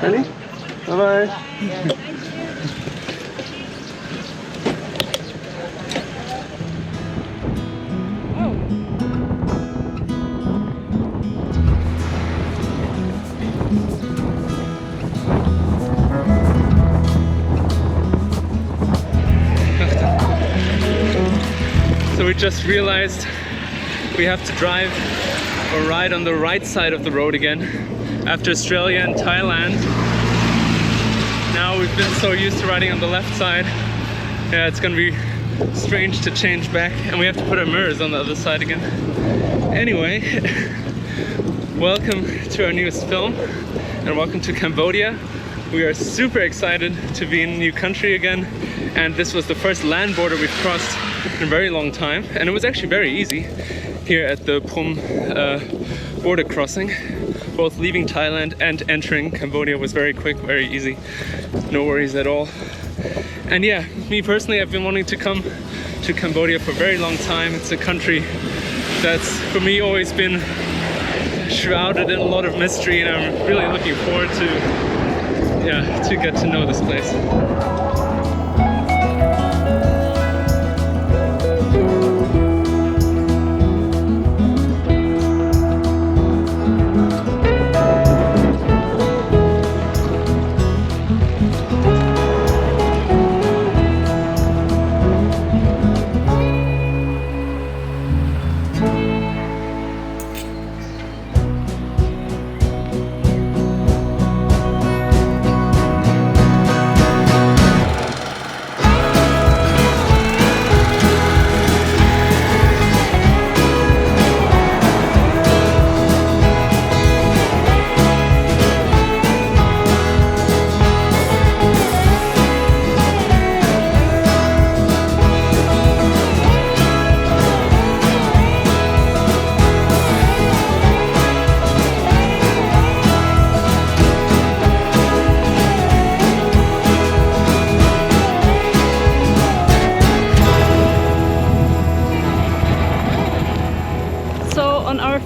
Ready? Bye-bye. So we just realized we have to drive or ride on the right side of the road again after Australia and Thailand. Now we've been so used to riding on the left side. Yeah, it's gonna be strange to change back, and we have to put our mirrors on the other side again. Anyway, welcome to our newest film and welcome to Cambodia. We are super excited to be in a new country again, and this was the first land border we've crossed in a very long time, and it was actually very easy here at the Phnom border crossing. Both leaving Thailand and entering Cambodia was very quick, very easy, no worries at all. And yeah, me personally, I've been wanting to come to Cambodia for a very long time. It's a country that's for me always been shrouded in a lot of mystery, and I'm really looking forward to get to know this place.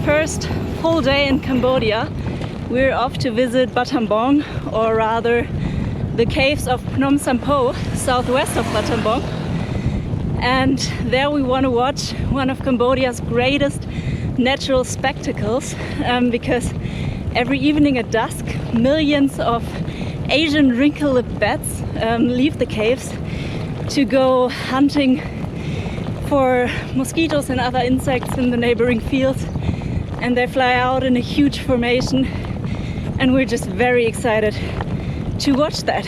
First full day in Cambodia, we're off to visit Battambang, or rather the caves of Phnom Sampeau, southwest of Battambang. And there we want to watch one of Cambodia's greatest natural spectacles, because every evening at dusk, millions of Asian wrinkle-lipped bats leave the caves to go hunting for mosquitoes and other insects in the neighboring fields. And they fly out in a huge formation, and we're just very excited to watch that.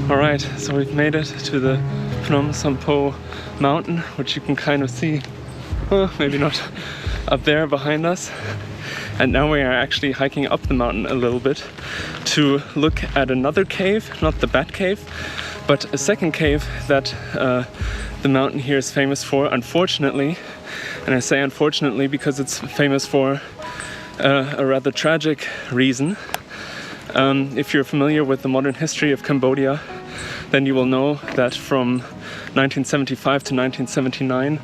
Alright, so we've made it to the Phnom Sampeau mountain, which you can kind of see, maybe not up there behind us. And now we are actually hiking up the mountain a little bit to look at another cave, not the Bat Cave, but a second cave that the mountain here is famous for, unfortunately. And I say unfortunately because it's famous for a rather tragic reason. If you're familiar with the modern history of Cambodia, then you will know that from 1975 to 1979,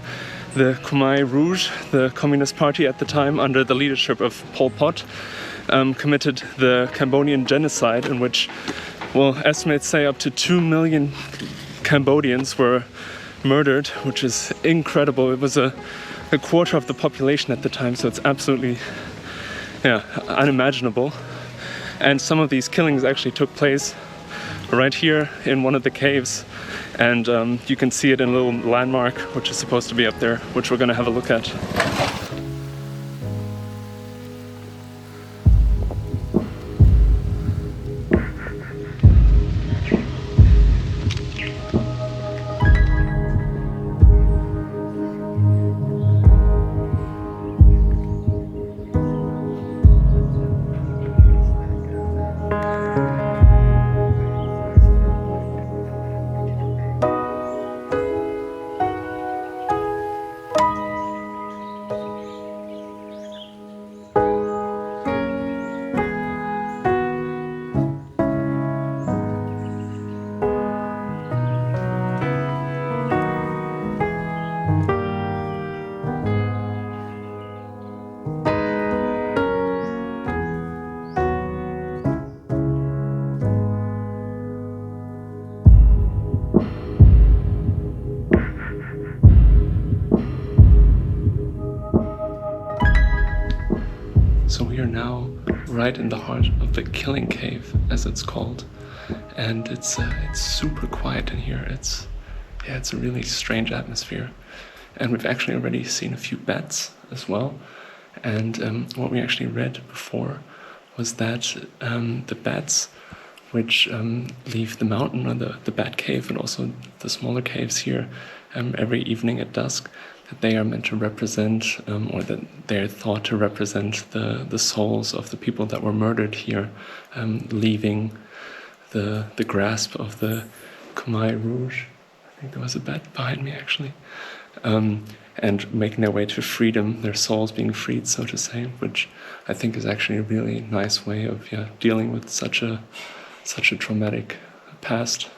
the Khmer Rouge, the Communist Party at the time, under the leadership of Pol Pot, committed the Cambodian Genocide, in which, well, estimates say up to 2 million Cambodians were murdered, which is incredible. It was a quarter of the population at the time, so it's absolutely unimaginable. And some of these killings actually took place right here in one of the caves, and you can see it in a little landmark which is supposed to be up there, which we're going to have a look at. So we are now right in the heart of the Killing Cave, as it's called, and it's super quiet in here. It's a really strange atmosphere, and we've actually already seen a few bats as well. And what we actually read before was that the bats which leave the mountain or the bat cave and also the smaller caves here every evening at dusk, that they are meant to represent, or that they're thought to represent the souls of the people that were murdered here, leaving the grasp of the Khmer Rouge. I think there was a bat behind me actually. And making their way to freedom, their souls being freed, so to say, which I think is actually a really nice way of dealing with such a traumatic past.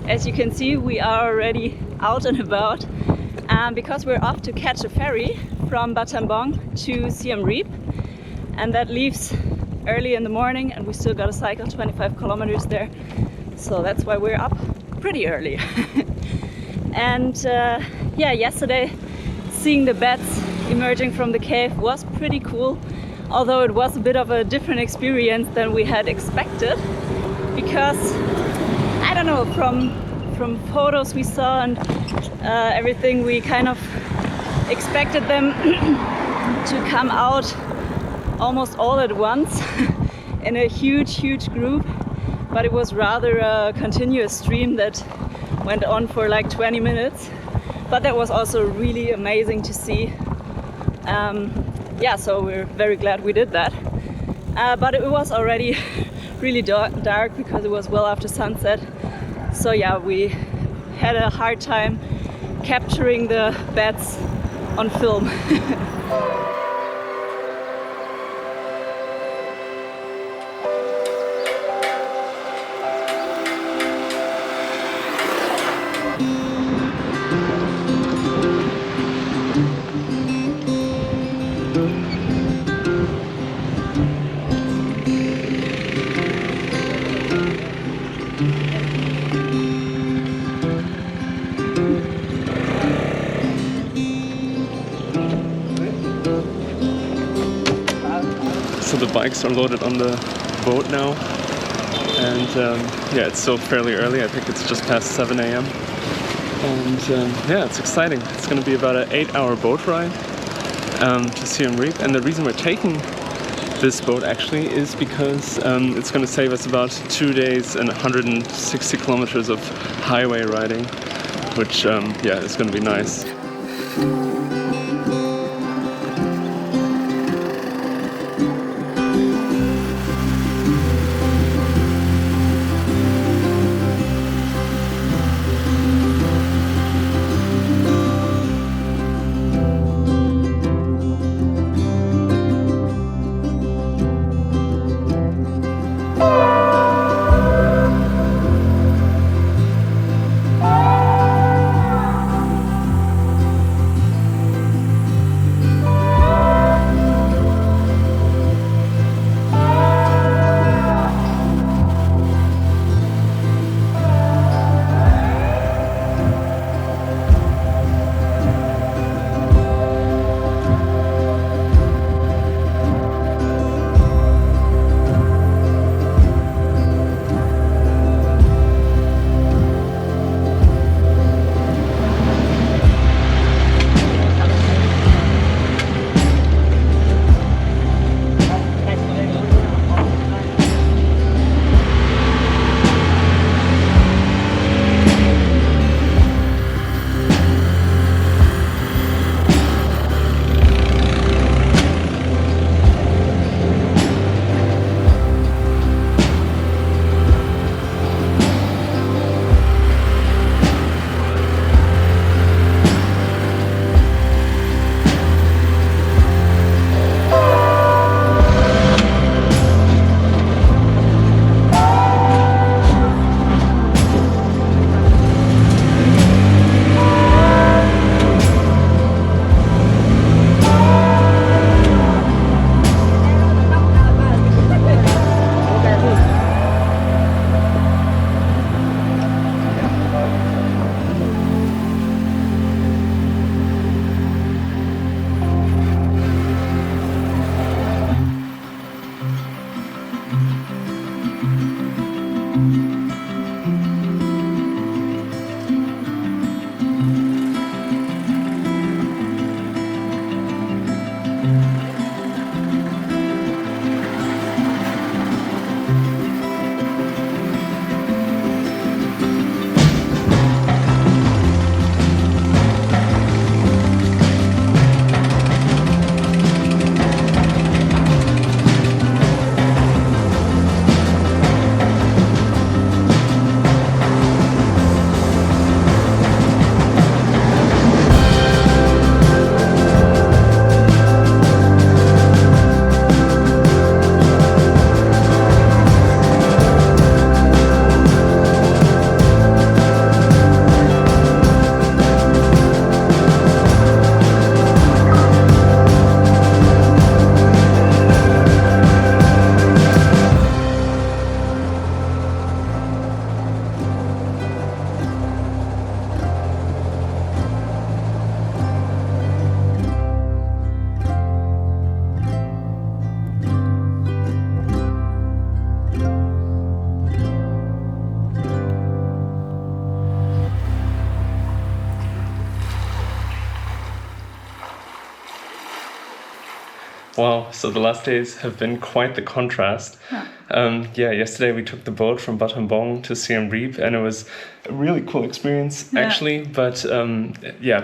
As you can see, we are already out and about because we're off to catch a ferry from Battambang to Siem Reap, and that leaves early in the morning, and we still got to cycle 25 kilometers there, so that's why we're up pretty early. And yesterday seeing the bats emerging from the cave was pretty cool, although it was a bit of a different experience than we had expected, because I don't know, from photos we saw and everything, we kind of expected them to come out almost all at once in a huge group, but it was rather a continuous stream that went on for like 20 minutes. But that was also really amazing to see. So we're very glad we did that. But it was already really dark because it was well after sunset. So yeah, we had a hard time capturing the bats on film. So the bikes are loaded on the boat now, and it's still fairly early. I think it's just past 7 a.m. And it's exciting. It's going to be about an 8-hour boat ride to Siem Reap, and the reason we're taking this boat actually is because it's going to save us about 2 days and 160 kilometers of highway riding, which is going to be nice. Wow, so the last days have been quite the contrast. Yesterday we took the boat from Battambang to Siem Reap, and it was a really cool experience, actually, but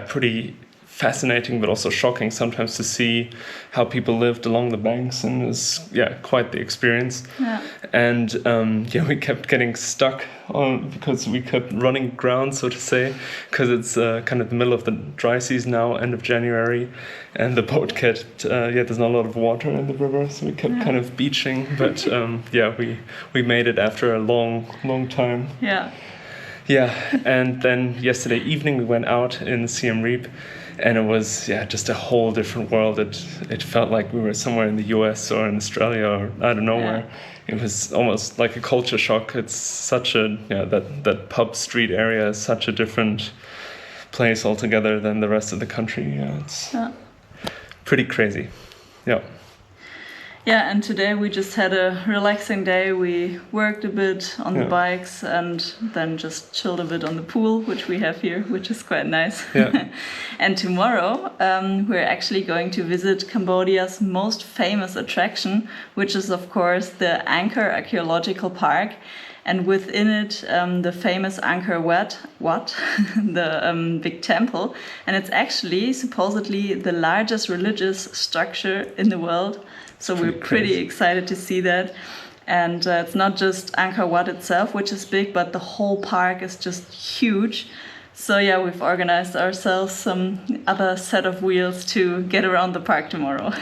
pretty fascinating, but also shocking sometimes to see how people lived along the banks, and it was quite the experience. And we kept getting stuck because we kept running ground, so to say, because it's kind of the middle of the dry season now, end of January, and the boat kept there's not a lot of water in the river, so we kept kind of beaching, but we made it after a long time. And then yesterday evening we went out in Siem Reap, and it was just a whole different world. It felt like we were somewhere in the US or in Australia or I don't know where. It was almost like a culture shock. It's such a that pub street area is such a different place altogether than the rest of the country. It's pretty crazy. And today we just had a relaxing day. We worked a bit on the bikes and then just chilled a bit on the pool, which we have here, which is quite nice. And tomorrow we're actually going to visit Cambodia's most famous attraction, which is of course the Angkor Archaeological Park. And within it, the famous Angkor Wat, the big temple. And it's actually supposedly the largest religious structure in the world. So we're pretty excited to see that. And it's not just Angkor Wat itself, which is big, but the whole park is just huge. So we've organized ourselves some other set of wheels to get around the park tomorrow.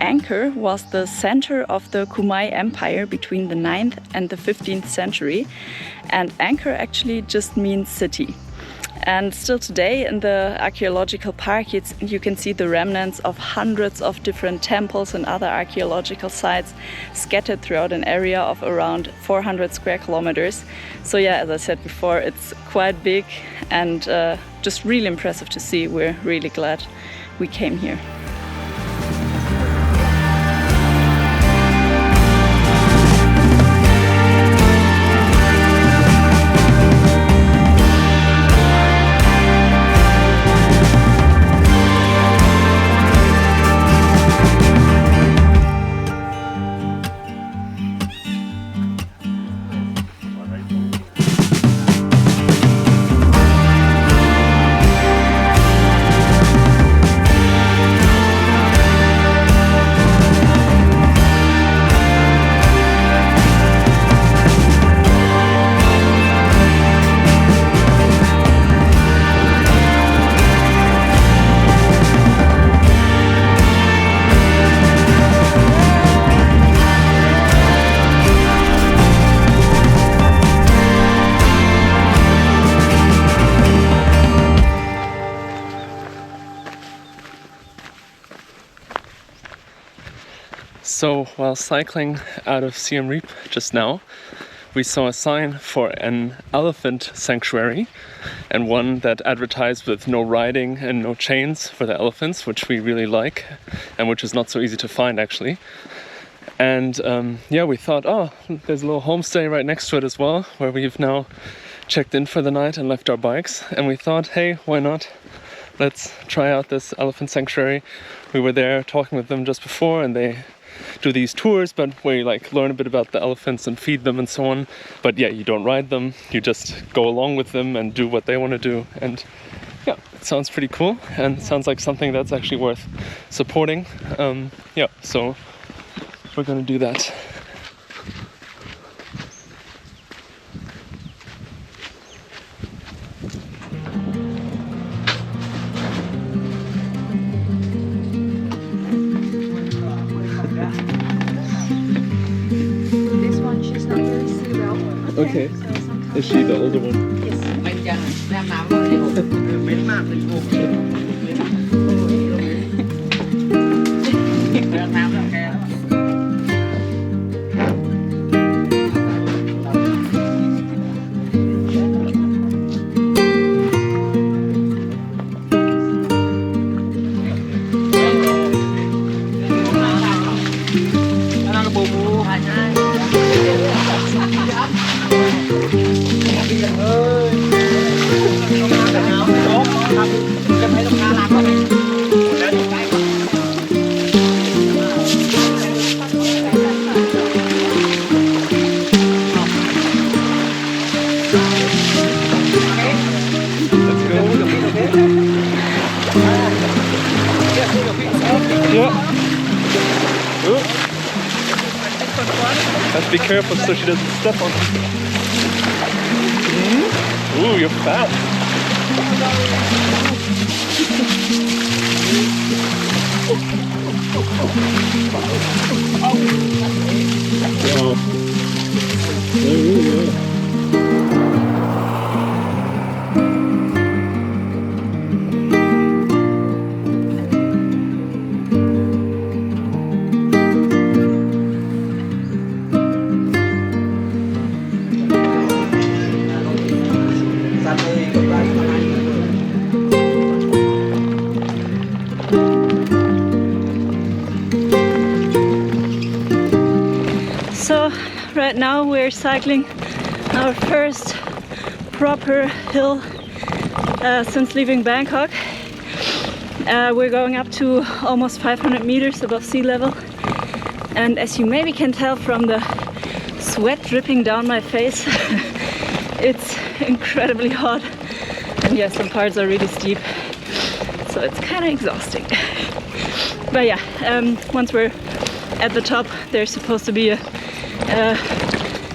Angkor was the center of the Khmer Empire between the 9th and the 15th century, and Angkor actually just means city. And still today in the archaeological park you can see the remnants of hundreds of different temples and other archaeological sites scattered throughout an area of around 400 square kilometers. So as I said before, it's quite big and just really impressive to see. We're really glad we came here. So while cycling out of Siem Reap just now, we saw a sign for an elephant sanctuary, and one that advertised with no riding and no chains for the elephants, which we really like and which is not so easy to find actually. And yeah, we thought, oh, there's a little homestay right next to it as well, where we've now checked in for the night and left our bikes. And we thought, hey, why not? Let's try out this elephant sanctuary. We were there talking with them just before, and they do these tours, but where you like learn a bit about the elephants and feed them and so on. But yeah, you don't ride them, you just go along with them and do what they want to do. And yeah, it sounds pretty cool, and it sounds like something that's actually worth supporting. Yeah, so we're gonna do that. This one, she's not really see well. Okay. Is she the older one? Have to be careful so she doesn't step on it. Ooh, you're fat. Oh. There we go. Right now we're cycling our first proper hill since leaving Bangkok. We're going up to almost 500 meters above sea level, and as you maybe can tell from the sweat dripping down my face, it's incredibly hot, and yeah, some parts are really steep, so it's kind of exhausting. But yeah, once we're at the top, there's supposed to be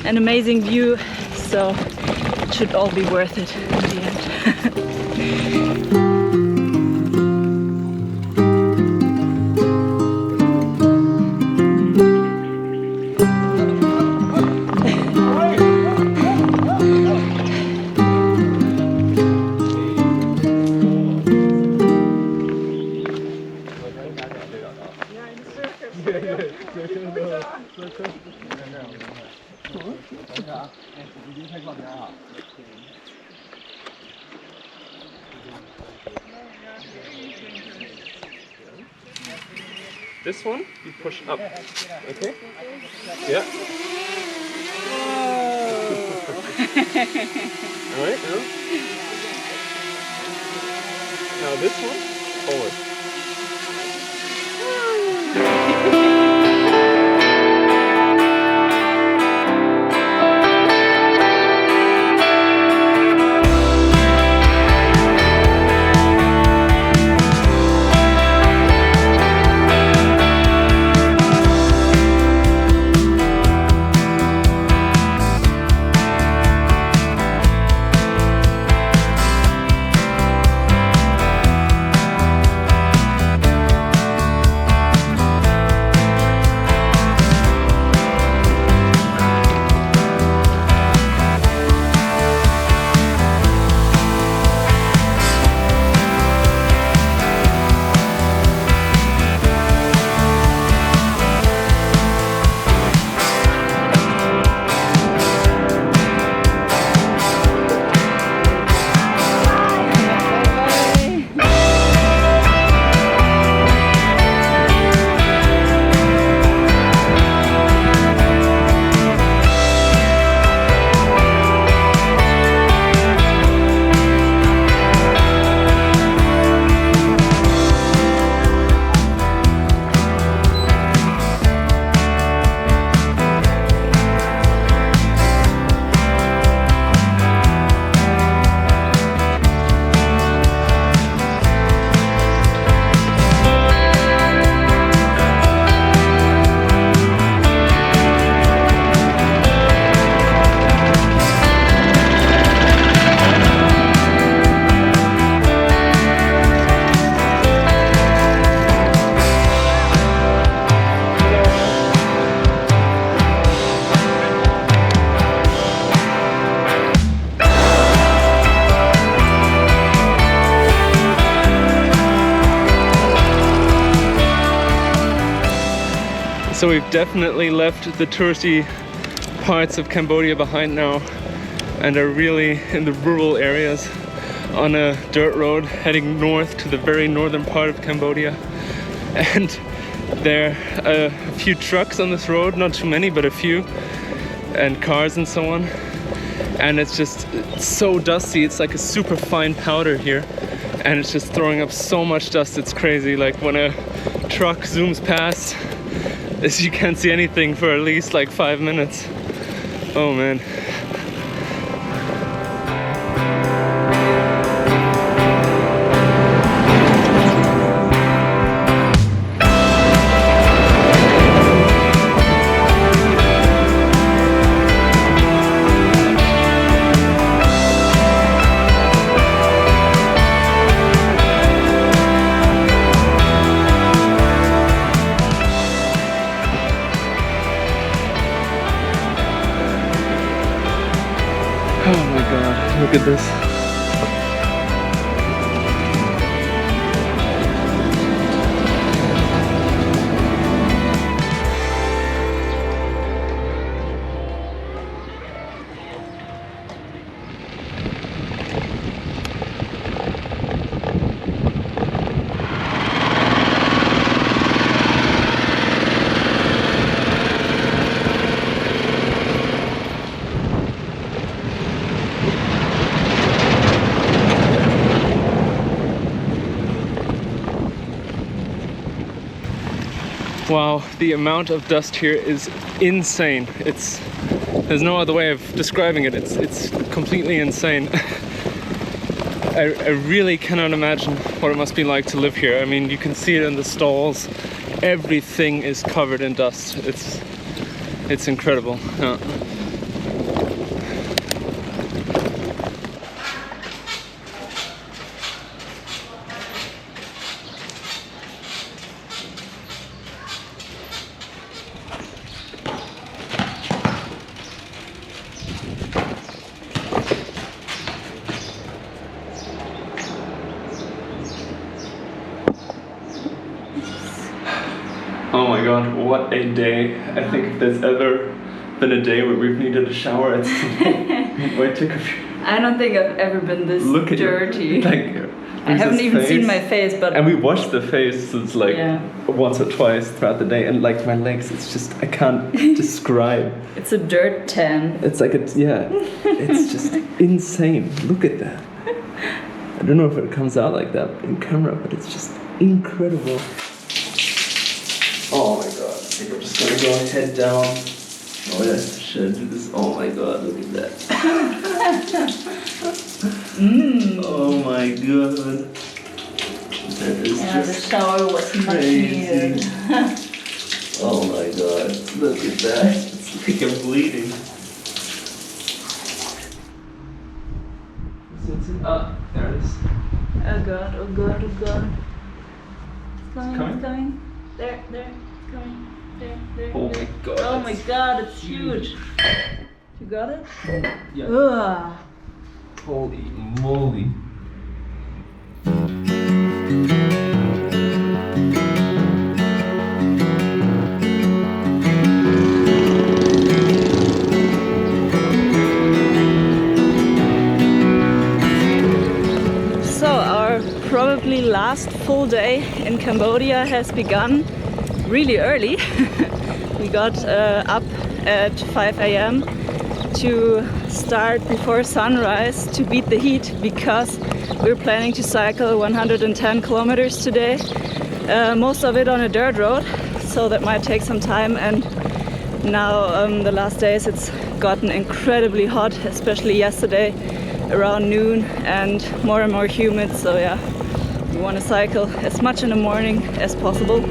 an amazing view, so it should all be worth it in the end. This one, you push up. Okay? Yeah. Alright, now this one, forward. So we've definitely left the touristy parts of Cambodia behind now and are really in the rural areas on a dirt road heading north to the very northern part of Cambodia. And there are a few trucks on this road, not too many, but a few, and cars and so on. And it's so dusty. It's like a super fine powder here, and it's just throwing up so much dust. It's crazy. Like when a truck zooms past, you can't see anything for at least like 5 minutes. Oh man. Oh my god, look at this. Wow, the amount of dust here is insane. There's no other way of describing it. It's completely insane. I really cannot imagine what it must be like to live here. I mean, you can see it in the stalls. Everything is covered in dust. It's incredible. Yeah. Oh my god, what a day. I think if there's ever been a day where we've needed a shower, it's today. Take a few. I don't think I've ever been this Look at dirty. I haven't even seen my face, but... And we washed the face since like once or twice throughout the day, and like my legs, it's just, I can't describe. It's a dirt tan. It's like, it's just insane. Look at that. I don't know if it comes out like that in camera, but it's just incredible. Oh my god, I think I'm just gonna go head down. Oh yeah, should I do this? Oh my god, look at that. Oh my god. That is the shower was much needed. Oh my god, look at that. It's like I'm bleeding. There it is. Oh god, oh god, oh god. It's coming, It's coming? it's coming. There, it's coming. There. Oh my god. Oh my god, it's huge. You got it? Yeah. Ugh. Holy moly. So our probably last full day in Cambodia has begun really early. We got up at 5 a.m. to start before sunrise to beat the heat because we're planning to cycle 110 kilometers today, most of it on a dirt road, so that might take some time. And now the last days it's gotten incredibly hot, especially yesterday around noon, and more humid, so yeah, we want to cycle as much in the morning as possible.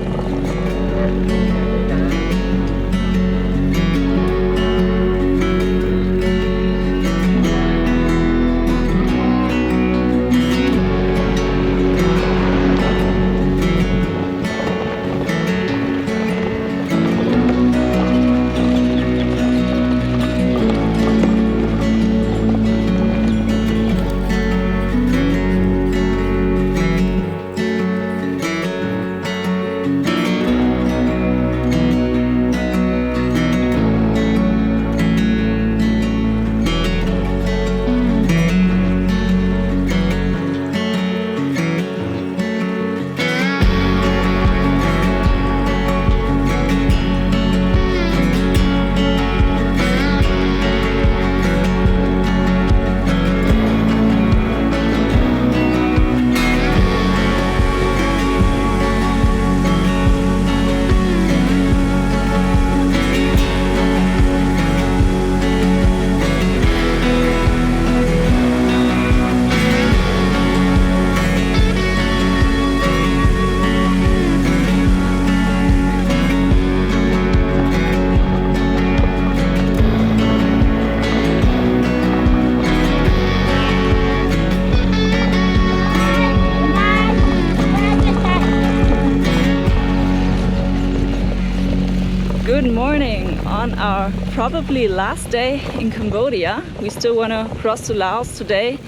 Good morning on our probably last day in Cambodia. We still want to cross to Laos today,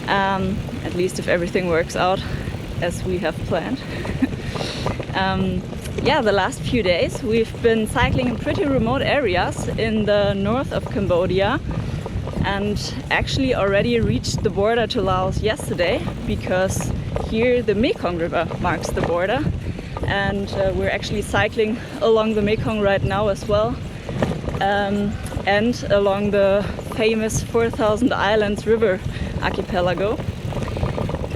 at least if everything works out as we have planned. Yeah, the last few days we've been cycling in pretty remote areas in the north of Cambodia and actually already reached the border to Laos yesterday, because here the Mekong River marks the border. And we're actually cycling along the Mekong right now as well, and along the famous 4,000 Islands River archipelago.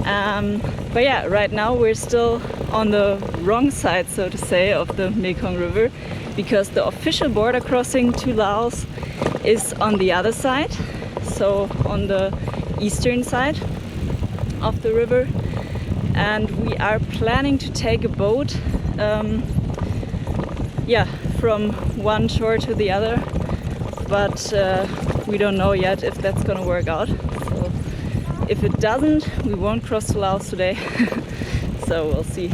But yeah, right now we're still on the wrong side, so to say, of the Mekong River, because the official border crossing to Laos is on the other side, so on the eastern side of the river. And we are planning to take a boat, yeah, from one shore to the other, but we don't know yet if that's gonna work out. So if it doesn't, we won't cross to Laos today. So we'll see.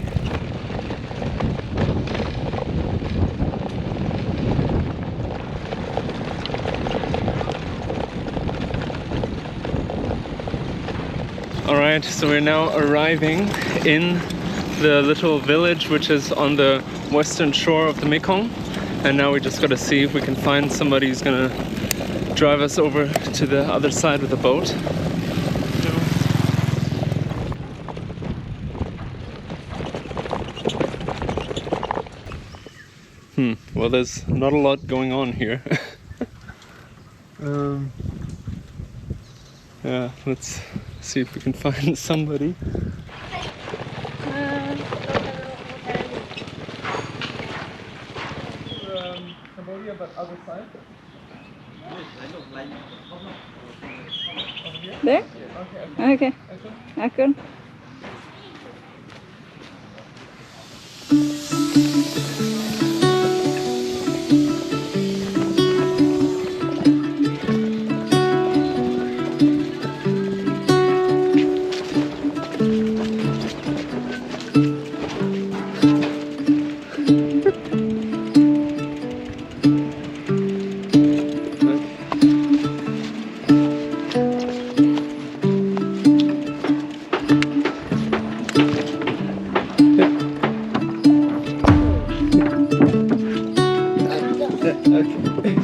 Alright, so we're now arriving in the little village which is on the western shore of the Mekong, and now we just gotta see if we can find somebody who's gonna drive us over to the other side with the boat. Well, there's not a lot going on here. Yeah, let's see if we can find somebody. Cambodia, but other side. There? Okay. Good.